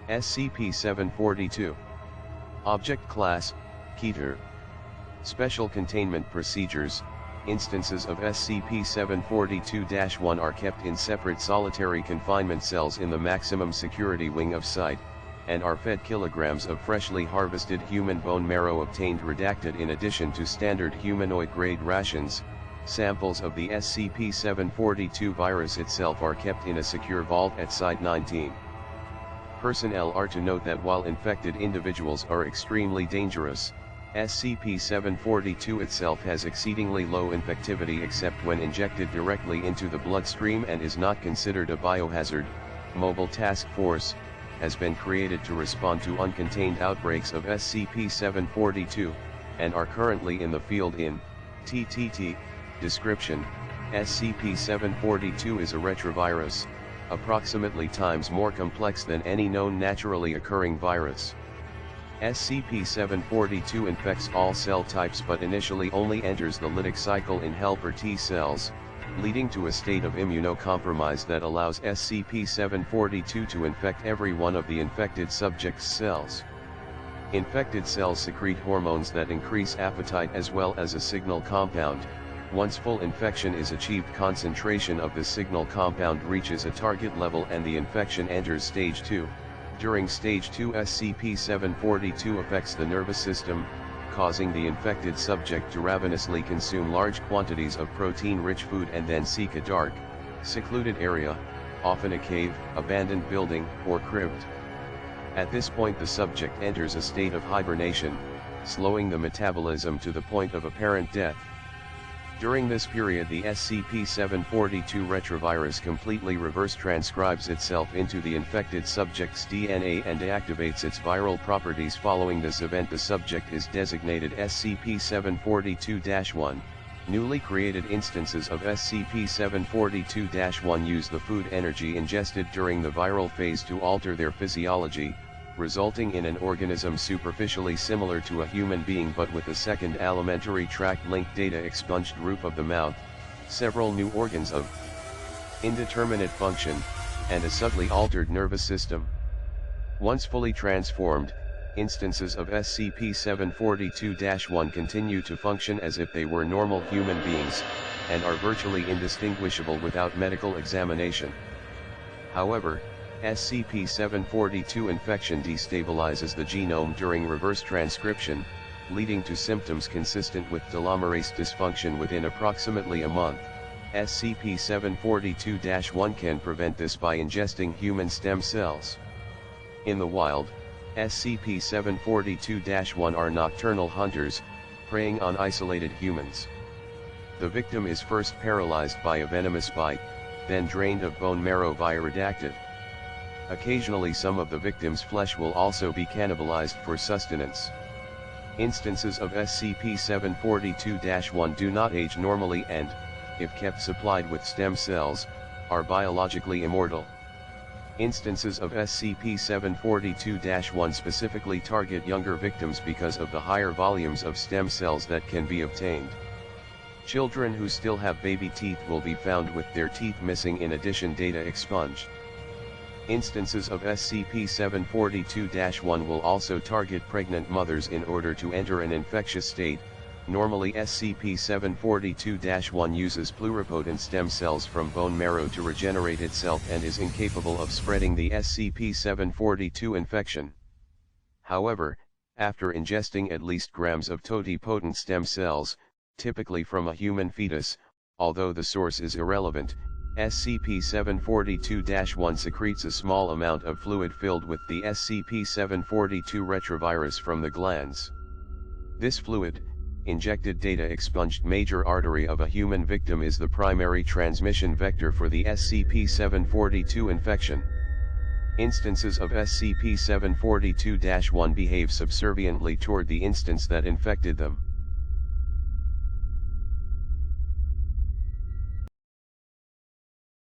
SCP-742. Object Class, Keter. Special Containment Procedures. Instances of SCP-742-1 are kept in separate solitary confinement cells in the maximum security wing of Site, and are fed kilograms of freshly harvested human bone marrow obtained redacted in addition to standard humanoid-grade rations. Samples of the SCP-742 virus itself are kept in a secure vault at Site-19. Personnel are to note that while infected individuals are extremely dangerous, SCP-742 itself has exceedingly low infectivity except when injected directly into the bloodstream and is not considered a biohazard. Mobile Task Force has been created to respond to uncontained outbreaks of SCP-742, and are currently in the field in TTT. Description: SCP-742 is a retrovirus, approximately times more complex than any known naturally occurring virus. SCP-742 infects all cell types but initially only enters the lytic cycle in helper T cells, leading to a state of immunocompromise that allows SCP-742 to infect every one of the infected subject's cells. Infected cells secrete hormones that increase appetite as well as a signal compound. Once full infection is achieved, concentration of the signal compound reaches a target level and the infection enters stage 2. During stage 2, SCP-742 affects the nervous system, causing the infected subject to ravenously consume large quantities of protein-rich food and then seek a dark, secluded area, often a cave, abandoned building, or crypt. At this point the subject enters a state of hibernation, slowing the metabolism to the point of apparent death. During this period the SCP-742 retrovirus completely reverse transcribes itself into the infected subject's DNA and deactivates its viral properties. Following this event the subject is designated SCP-742-1. Newly created instances of SCP-742-1 use the food energy ingested during the viral phase to alter their physiology, resulting in an organism superficially similar to a human being but with a second alimentary tract linked data expunged roof of the mouth, several new organs of indeterminate function, and a subtly altered nervous system. Once fully transformed, instances of SCP-742-1 continue to function as if they were normal human beings, and are virtually indistinguishable without medical examination. However, SCP-742 infection destabilizes the genome during reverse transcription, leading to symptoms consistent with telomerase dysfunction within approximately a month. SCP-742-1 can prevent this by ingesting human stem cells. In the wild, SCP-742-1 are nocturnal hunters, preying on isolated humans. The victim is first paralyzed by a venomous bite, then drained of bone marrow via redacted. Occasionally some of the victim's flesh will also be cannibalized for sustenance. Instances of SCP-742-1 do not age normally and, if kept supplied with stem cells, are biologically immortal. Instances of SCP-742-1 specifically target younger victims because of the higher volumes of stem cells that can be obtained. Children who still have baby teeth will be found with their teeth missing, in addition data expunged. Instances of SCP-742-1 will also target pregnant mothers in order to enter an infectious state. Normally SCP-742-1 uses pluripotent stem cells from bone marrow to regenerate itself and is incapable of spreading the SCP-742 infection. However, after ingesting at least grams of totipotent stem cells, typically from a human fetus, although the source is irrelevant, SCP-742-1 secretes a small amount of fluid filled with the SCP-742 retrovirus from the glands. This fluid, injected data expunged major artery of a human victim, is the primary transmission vector for the SCP-742 infection. Instances of SCP-742-1 behave subserviently toward the instance that infected them.